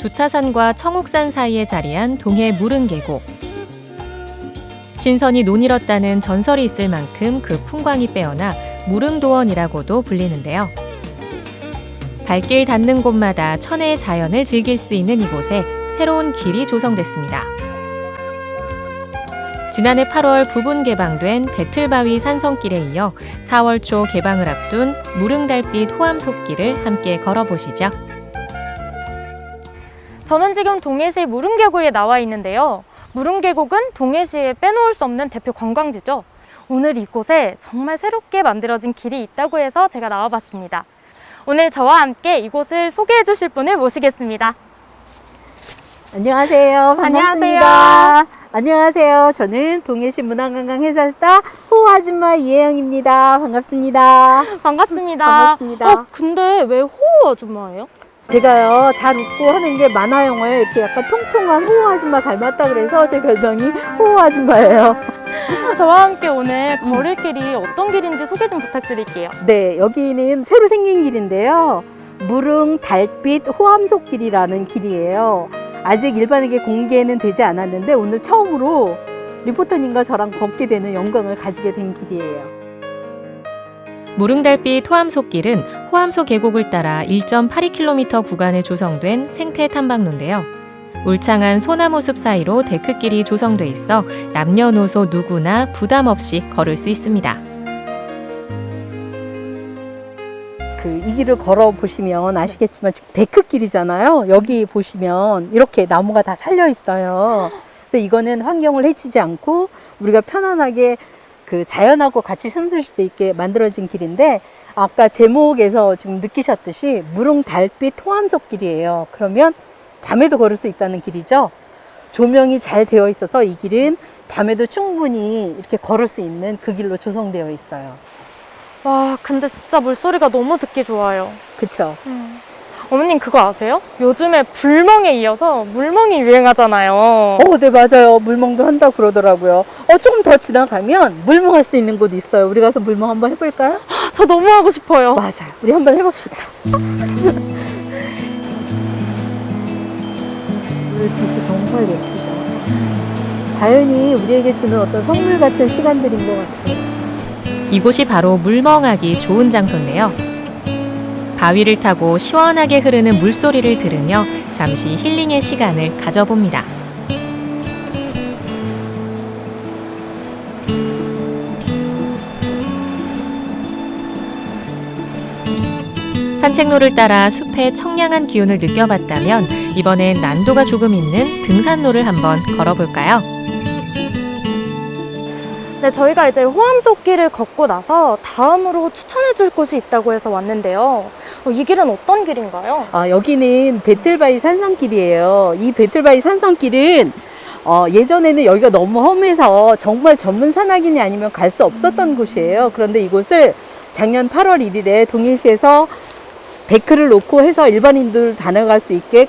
두타산과 청옥산 사이에 자리한 동해 무릉계곡. 신선이 논일었다는 전설이 있을 만큼 그 풍광이 빼어나 무릉도원이라고도 불리는데요. 발길 닿는 곳마다 천혜의 자연을 즐길 수 있는 이곳에 새로운 길이 조성됐습니다. 지난해 8월 부분 개방된 배틀바위 산성길에 이어 4월 초 개방을 앞둔 무릉달빛 호암속길을 함께 걸어보시죠. 저는 지금 동해시 무릉계곡에 나와 있는데요. 무릉계곡은 동해시에 빼놓을 수 없는 대표 관광지죠. 오늘 이곳에 정말 새롭게 만들어진 길이 있다고 해서 제가 나와봤습니다. 오늘 저와 함께 이곳을 소개해 주실 분을 모시겠습니다. 안녕하세요. 반갑습니다. 안녕하세요. 안녕하세요. 저는 동해시 문화관광 해설사 호아줌마 이혜영입니다. 반갑습니다. 반갑습니다. 근데 왜 호호 아줌마예요? 제가요, 잘 웃고 하는 게 만화 영화에 이렇게 약간 통통한 호호 아줌마 닮았다 그래서 제 별명이 호호 아줌마예요. 저와 함께 오늘 걸을 길이 어떤 길인지 소개 좀 부탁드릴게요. 네, 여기는 새로 생긴 길인데요. 무릉 달빛 호암속길이라는 길이에요. 아직 일반에게 공개는 되지 않았는데 오늘 처음으로 리포터님과 저랑 걷게 되는 영광을 가지게 된 길이에요. 무릉달빛 호암속길은 호암소 계곡을 따라 1.82km 구간에 조성된 생태 탐방로인데요. 울창한 소나무 숲 사이로 데크길이 조성돼 있어 남녀노소 누구나 부담 없이 걸을 수 있습니다. 이 길을 걸어 보시면 아시겠지만 지금 데크길이잖아요. 여기 보시면 이렇게 나무가 다 살려 있어요. 그래서 이거는 환경을 해치지 않고 우리가 편안하게 자연하고 같이 숨 쉴 수 있게 만들어진 길인데, 아까 제목에서 지금 느끼셨듯이 무릉 달빛 호암속길이에요. 그러면 밤에도 걸을 수 있다는 길이죠. 조명이 잘 되어 있어서 이 길은 밤에도 충분히 이렇게 걸을 수 있는 그 길로 조성되어 있어요. 와, 근데 진짜 물소리가 너무 듣기 좋아요. 그쵸? 어머님 그거 아세요? 요즘에 불멍에 이어서 물멍이 유행하잖아요. 네, 맞아요. 물멍도 한다고 그러더라고요. 조금 더 지나가면 물멍할 수 있는 곳이 있어요. 우리 가서 물멍 한번 해볼까요? 저 너무 하고 싶어요. 맞아요. 우리 한번 해봅시다. 물빛이 정말 예쁘죠. 자연이 우리에게 주는 어떤 선물 같은 시간들인 것 같아요. 이곳이 바로 물멍하기 좋은 장소인데요. 바위를 타고 시원하게 흐르는 물소리를 들으며 잠시 힐링의 시간을 가져봅니다. 산책로를 따라 숲의 청량한 기운을 느껴봤다면 이번엔 난도가 조금 있는 등산로를 한번 걸어볼까요? 네, 저희가 이제 호암속길을 걷고 나서 다음으로 추천해줄 곳이 있다고 해서 왔는데요. 이 길은 어떤 길인가요? 여기는 배틀바위 산성길이에요. 이 배틀바위 산성길은 예전에는 여기가 너무 험해서 정말 전문 산악인이 아니면 갈 수 없었던 곳이에요. 그런데 이곳을 작년 8월 1일에 동해시에서 데크를 놓고 해서 일반인들 다녀갈 수 있게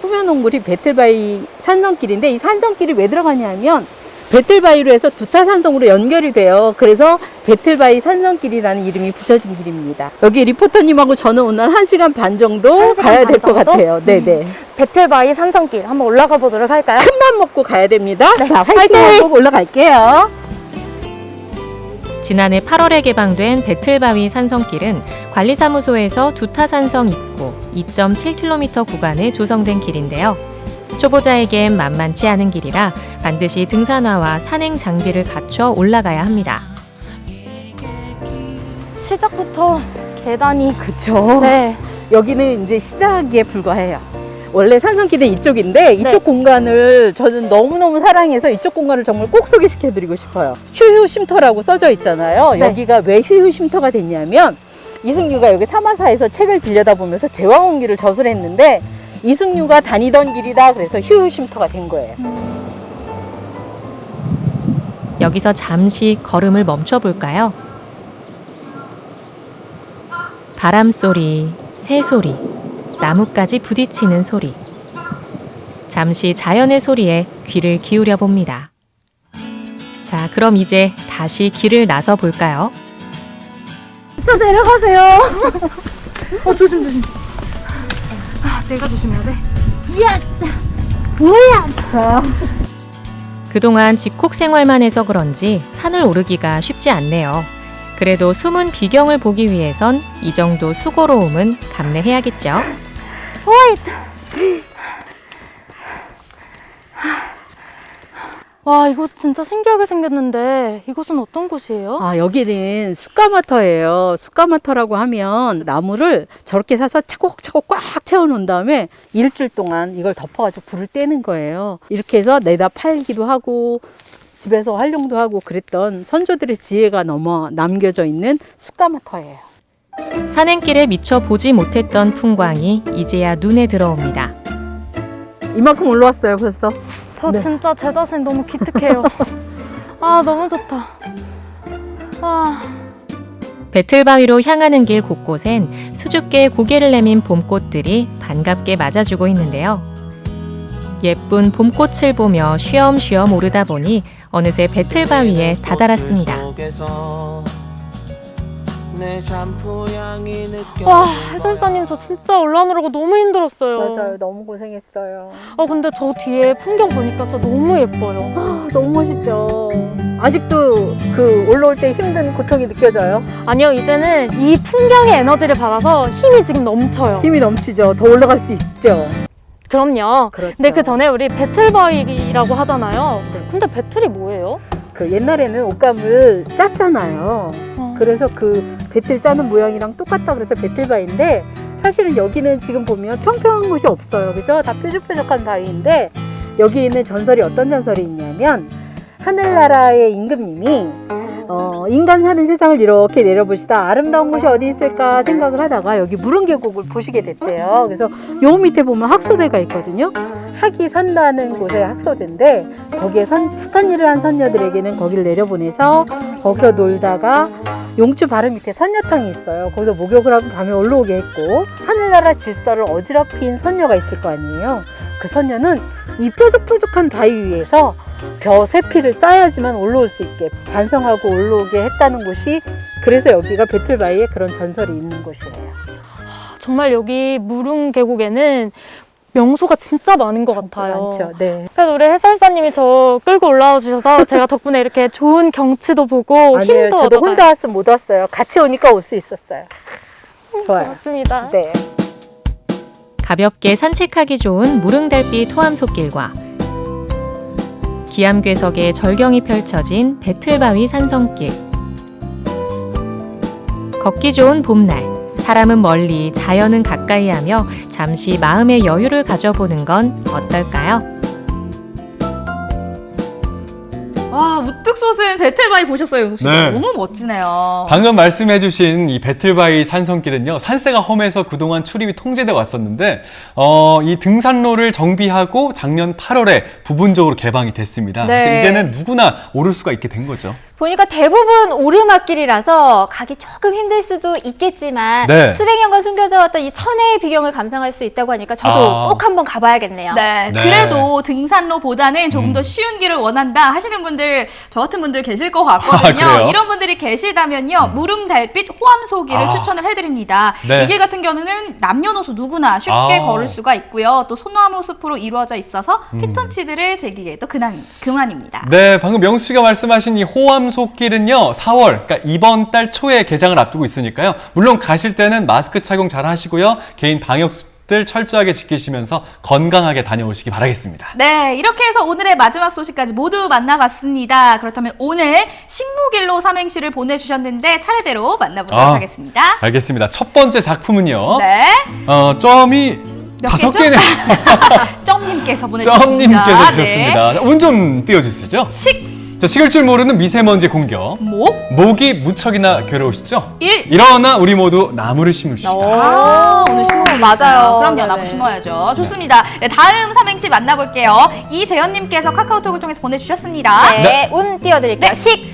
꾸며놓은 곳이 배틀바위 산성길인데, 이 산성길이 왜 들어가냐면 배틀바위로 해서 두타산성으로 연결이 돼요. 그래서 배틀바위 산성길이라는 이름이 붙여진 길입니다. 여기 리포터님하고 저는 오늘 1시간 반 정도 가야 될 것 같아요. 네네. 배틀바위 산성길 한번 올라가 보도록 할까요? 큰맘 먹고 가야 됩니다. 네, 자, 화이팅! 올라갈게요. 지난해 8월에 개방된 배틀바위 산성길은 관리사무소에서 두타산성 입구 2.7km 구간에 조성된 길인데요. 초보자에겐 만만치 않은 길이라 반드시 등산화와 산행 장비를 갖춰 올라가야 합니다. 시작부터 계단이 그쵸. 네. 여기는 이제 시작에 불과해요. 원래 산성길은 이쪽인데 이쪽 공간을 저는 너무너무 사랑해서 이쪽 공간을 정말 꼭 소개시켜드리고 싶어요. 휴휴쉼터라고 써져 있잖아요. 네. 여기가 왜 휴휴쉼터가 됐냐면 이승유가 여기 사마사에서 책을 빌려다 보면서 제왕홍기를 저술했는데 이승유가 다니던 길이다 그래서 휴휴쉼터가 된 거예요. 여기서 잠시 걸음을 멈춰볼까요? 바람소리, 새소리, 나뭇가지 부딪히는 소리. 잠시 자연의 소리에 귀를 기울여 봅니다. 자, 그럼 이제 다시 길을 나서 볼까요? 저 내려가세요. 조심. 내가 조심해야 돼. 이야, 뭐야? 그동안 집콕 생활만 해서 그런지 산을 오르기가 쉽지 않네요. 그래도 숨은 비경을 보기 위해선 이 정도 수고로움은 감내해야겠죠. 와, 이곳 진짜 신기하게 생겼는데 이곳은 어떤 곳이에요? 여기는 숯가마터예요. 숯가마터라고 하면 나무를 저렇게 사서 차곡차곡 꽉 채워놓은 다음에 일주일 동안 이걸 덮어가지고 불을 떼는 거예요. 이렇게 해서 내다 팔기도 하고 집에서 활용도 하고 그랬던 선조들의 지혜가 남겨져 있는 숯가마터예요. 산행길에 미처 보지 못했던 풍광이 이제야 눈에 들어옵니다. 이만큼 올라왔어요, 벌써. 저 진짜 제 자신 너무 기특해요. 아, 너무 좋다. 와. 배틀바위로 향하는 길 곳곳엔 수줍게 고개를 내민 봄꽃들이 반갑게 맞아주고 있는데요. 예쁜 봄꽃을 보며 쉬엄쉬엄 오르다 보니 어느새 배틀바위에 다다랐습니다. 와, 해설사님 저 진짜 올라오느라고 너무 힘들었어요. 맞아요. 너무 고생했어요. 근데 저 뒤에 풍경 보니까 진짜 너무 예뻐요. 너무 멋있죠. 아직도 그 올라올 때 힘든 고통이 느껴져요? 아니요, 이제는 이 풍경의 에너지를 받아서 힘이 지금 넘쳐요. 힘이 넘치죠. 더 올라갈 수 있죠. 그럼요. 그렇죠. 근데 그 전에 우리 배틀바위라고 하잖아요. 근데 배틀이 뭐예요? 그 옛날에는 옷감을 짰잖아요. 그래서 그 배틀 짜는 모양이랑 똑같다 그래서 배틀바위인데 사실은 여기는 지금 보면 평평한 곳이 없어요. 그죠? 다 뾰족뾰족한 바위인데 여기에는 전설이 어떤 전설이 있냐면 하늘나라의 임금님이 인간 사는 세상을 이렇게 내려보시다 아름다운 곳이 어디 있을까 생각을 하다가 여기 무릉계곡을 보시게 됐대요. 그래서 요 밑에 보면 학소대가 있거든요. 학이 산다는 곳의 학소대인데 거기에 착한 일을 한 선녀들에게는 거기를 내려보내서 거기서 놀다가 용주 바로 밑에 선녀탕이 있어요. 거기서 목욕을 하고 밤에 올라오게 했고 하늘나라 질서를 어지럽힌 선녀가 있을 거 아니에요. 그 선녀는 이 뾰족뾰족한 바위 위에서 벼 피를 짜야지만 올라올 수 있게 반성하고 올라오게 했다는 곳이 그래서 여기가 배틀바위에 그런 전설이 있는 곳이에요. 정말 여기 무릉계곡에는 명소가 진짜 많은 것 같아요. 많죠. 네. 그래서 우리 해설사님이 저 끌고 올라와 주셔서 제가 덕분에 이렇게 좋은 경치도 보고 아니에요. 힘도 저도 얻어가요. 혼자 왔으면 못 왔어요. 같이 오니까 올 수 있었어요. 좋아요. 맞습니다. 네. 가볍게 산책하기 좋은 무릉달빛 호암솟길과 기암괴석의 절경이 펼쳐진 배틀바위 산성길. 걷기 좋은 봄날, 사람은 멀리 자연은 가까이 하며 잠시 마음의 여유를 가져보는 건 어떨까요? 와, 우뚝 솟은 배틀바위 보셨어요, 윤석 씨? 네. 너무 멋지네요. 방금 말씀해주신 이 배틀바위 산성길은요, 산세가 험해서 그동안 출입이 통제돼 왔었는데, 이 등산로를 정비하고 작년 8월에 부분적으로 개방이 됐습니다. 네. 그래서 이제는 누구나 오를 수가 있게 된 거죠. 보니까 대부분 오르막길이라서 가기 조금 힘들 수도 있겠지만 네. 수백 년간 숨겨져 왔던 이 천혜의 비경을 감상할 수 있다고 하니까 저도 꼭 한번 가봐야겠네요. 네, 네. 그래도 등산로보다는 조금 더 쉬운 길을 원한다 하시는 분들, 저 같은 분들 계실 것 같거든요. 그래요? 이런 분들이 계시다면요, 무릉달빛 호암소길을 추천을 해드립니다. 네. 이 길 같은 경우는 남녀노소 누구나 쉽게 걸을 수가 있고요. 또 소나무 숲으로 이루어져 있어서 피톤치드를 즐기기에도 그만입니다. 네, 방금 명수 씨가 말씀하신 이 호암솟길은요, 4월, 그러니까 이번 달 초에 개장을 앞두고 있으니까요. 물론 가실 때는 마스크 착용 잘 하시고요. 개인 방역들 철저하게 지키시면서 건강하게 다녀오시기 바라겠습니다. 네, 이렇게 해서 오늘의 마지막 소식까지 모두 만나봤습니다. 그렇다면 오늘 식목일로 삼행시를 보내주셨는데 차례대로 만나보도록 하겠습니다. 알겠습니다. 첫 번째 작품은요. 네. 점이 몇 5개네요. 점님께서 보내주셨습니다. 점님께서 주셨습니다. 네. 운 좀 띄워주시죠. 자, 식을 줄 모르는 미세먼지 공격. 목이 무척이나 괴로우시죠? 일어나 우리 모두 나무를 심읍시다. 오늘 식목일 맞아요. 그럼요, 네네. 나무 심어야죠. 좋습니다. 네, 다음 삼행시 만나볼게요. 이재현님께서 카카오톡을 통해서 보내주셨습니다. 네, 운 띄워드릴게요.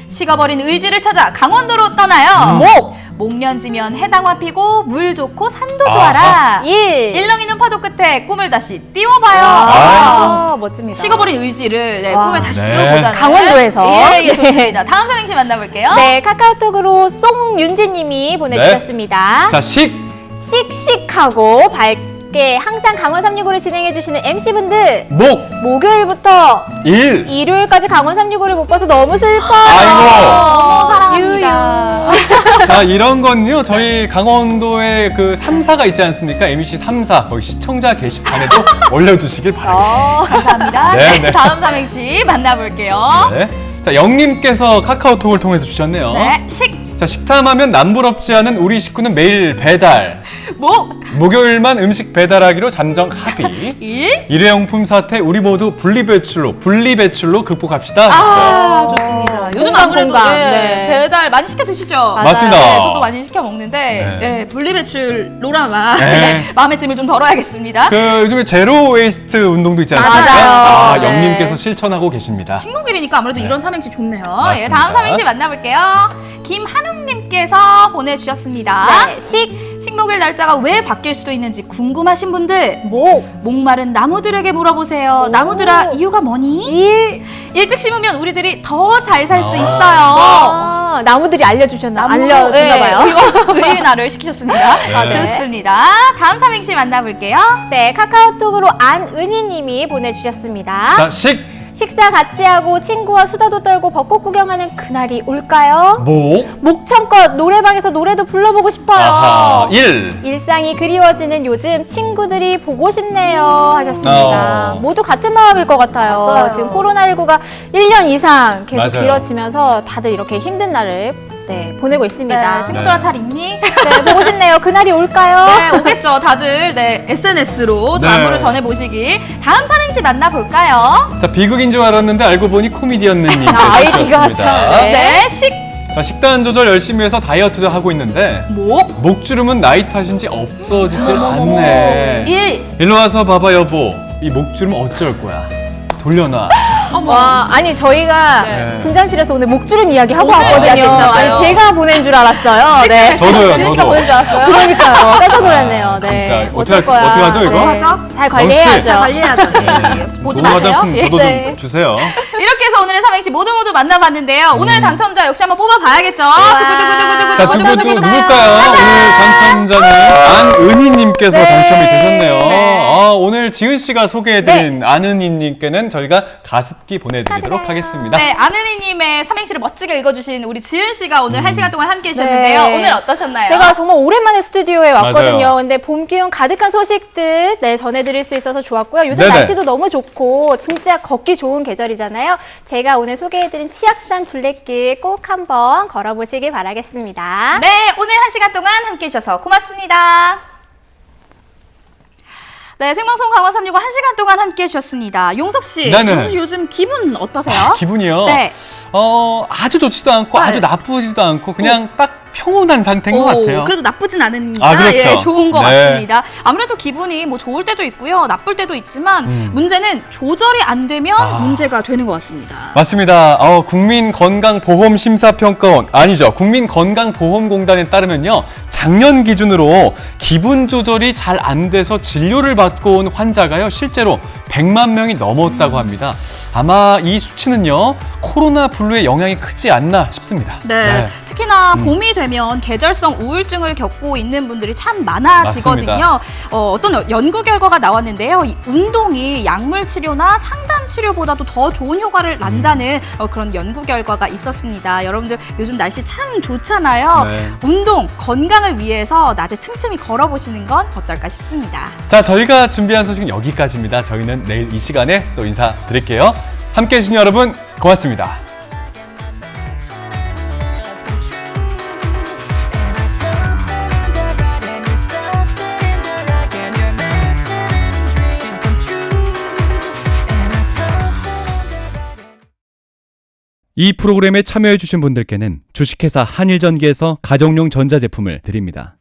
식어버린 의지를 찾아 강원도로 떠나요. 목련지면 해당화 피고 물 좋고 산도 좋아라. 일렁이는 파도 끝에 꿈을 다시 띄워봐요. 멋집니다. 식어버린 의지를 꿈을 다시 네. 띄워보자는 강원도에서. 예, 네. 좋습니다. 다음 삼행시 만나볼게요. 네, 카카오톡으로 송윤지님이 보내주셨습니다. 자, 씩씩하고 밝게 항상 강원 365를 진행해주시는 MC분들. 목요일부터 일요일까지 강원 365를 못 봐서 너무 슬퍼요. 너무 사랑합니다. 자, 이런 건요, 저희 강원도에 그 3사가 있지 않습니까? MBC 3사, 거기 시청자 게시판에도 올려주시길 바라겠습니다. 감사합니다. 네, 네, 네. 다음 삼행시 만나볼게요. 네. 자, 영님께서 카카오톡을 통해서 주셨네요. 네, 자, 식탐하면 남부럽지 않은 우리 식구는 매일 배달. 목요일만 음식 배달하기로 잠정 합의. 일회용품 사태 우리 모두 분리배출로 극복합시다. 아, 좋습니다. 요즘 공감, 아무래도 공감. 네, 네. 배달 많이 시켜 드시죠? 맞습니다. 네, 저도 많이 시켜 먹는데 네. 네, 분리배출 로라마 네. 마음의 짐을 좀 덜어야겠습니다. 그 요즘에 제로 웨이스트 운동도 있지 않습니까? 맞아요. 아, 네. 영님께서 실천하고 계십니다. 식목일이니까 아무래도 이런 삼행시 좋네요. 예, 맞습니다. 다음 삼행시 만나볼게요. 김한웅님께서 보내주셨습니다. 네, 식목일 날짜가 왜 바뀔 수도 있는지 궁금하신 분들 목마른 나무들에게 물어보세요. 나무들아 이유가 뭐니? 일찍 심으면 우리들이 더 잘 살 수 있어요. 나무들이 알려주셨나 봐요. 의인화를 시키셨습니다. 네. 좋습니다. 다음 삼행시 만나볼게요. 네, 카카오톡으로 안은희님이 보내주셨습니다. 자, 식사 같이 하고 친구와 수다도 떨고 벚꽃 구경하는 그날이 올까요? 목청껏 노래방에서 노래도 불러보고 싶어요. 아하, 일상이 그리워지는 요즘 친구들이 보고 싶네요 하셨습니다. 모두 같은 마음일 것 같아요. 맞아요. 지금 코로나19가 1년 이상 계속 맞아요. 길어지면서 다들 이렇게 힘든 날을 보내고 있습니다. 네, 친구들아 잘 있니? 네, 보고 싶네요. 그날이 올까요? 네, 오겠죠. 다들 SNS로 좀 네. 안부를 전해보시길. 다음 삼행시 만나볼까요? 자, 비극인 줄 알았는데 알고 보니 코미디언님께서 아이디가 주셨습니다. 네, 자, 식단 조절 열심히 해서 다이어트도 하고 있는데 목주름은 나이 탓인지 없어지질 않네. 일로 와서 봐봐 여보, 이 목주름 어쩔 거야. 돌려놔. 와, 아니 저희가 네. 분장실에서 오늘 목주름 이야기 하고 오늘 왔거든요. 이야기했잖아요. 아니 제가 보낸 줄 알았어요. 네. 저도요, 지은 씨가 저도. 보낸 줄 알았어요? 그러니까요. 깜짝 놀랐네요. 네. 진짜 어쩔 거야. 어떻게 하죠 이거? 네. 잘 관리해야죠. 잘 관리해야죠. 네. 보지 좋은 마세요. 화장품 저도 네. 좀 주세요. 이렇게 해서 오늘의 삼행시 모두 만나봤는데요. 오늘 당첨자 역시 한번 뽑아봐야겠죠. 자, 누굴까요? 오늘 당첨자는 안은희님께서 당첨이 되셨네요. 아, 오늘 지은 씨가 소개해드린 안은희님께는 저희가 가습기 보내드리도록 하겠습니다. 네, 아는이님의 삼행시를 멋지게 읽어주신 우리 지은 씨가 오늘 1시간 동안 함께 해주셨는데요. 네. 오늘 어떠셨나요? 제가 정말 오랜만에 스튜디오에 왔거든요. 맞아요. 근데 봄 기운 가득한 소식들 전해드릴 수 있어서 좋았고요. 요즘 네네. 날씨도 너무 좋고 진짜 걷기 좋은 계절이잖아요. 제가 오늘 소개해드린 치악산 둘레길 꼭 한번 걸어보시길 바라겠습니다. 네, 오늘 1시간 동안 함께 해주셔서 고맙습니다. 네, 생방송 강원 365 1시간 동안 함께 해주셨습니다. 용석 씨, 네네. 용석 씨 요즘 기분 어떠세요? 기분이요? 네. 아주 좋지도 않고 아주 나쁘지도 않고 그냥 딱 평온한 상태인 것 같아요. 그래도 나쁘진 않으니까 아, 그렇죠. 예, 좋은 것 네. 같습니다. 아무래도 기분이 뭐 좋을 때도 있고요, 나쁠 때도 있지만 문제는 조절이 안 되면 문제가 되는 것 같습니다. 맞습니다. 국민건강보험심사평가원 아니죠. 국민건강보험공단에 따르면요, 작년 기준으로 기분 조절이 잘 안 돼서 진료를 받고 온 환자가요 실제로 100만 명이 넘었다고 합니다. 아마 이 수치는요 코로나 블루의 영향이 크지 않나 싶습니다. 네, 특히나 봄이 되면 계절성 우울증을 겪고 있는 분들이 참 많아지거든요. 맞습니다. 어떤 연구 결과가 나왔는데요. 이 운동이 약물 치료나 상담 치료보다도 더 좋은 효과를 난다는 그런 연구 결과가 있었습니다. 여러분들 요즘 날씨 참 좋잖아요. 네. 운동, 건강을 위해서 낮에 틈틈이 걸어보시는 건 어떨까 싶습니다. 자, 저희가 준비한 소식은 여기까지입니다. 저희는 내일 이 시간에 또 인사드릴게요. 함께해 주신 여러분 고맙습니다. 이 프로그램에 참여해 주신 분들께는 주식회사 한일전기에서 가정용 전자제품을 드립니다.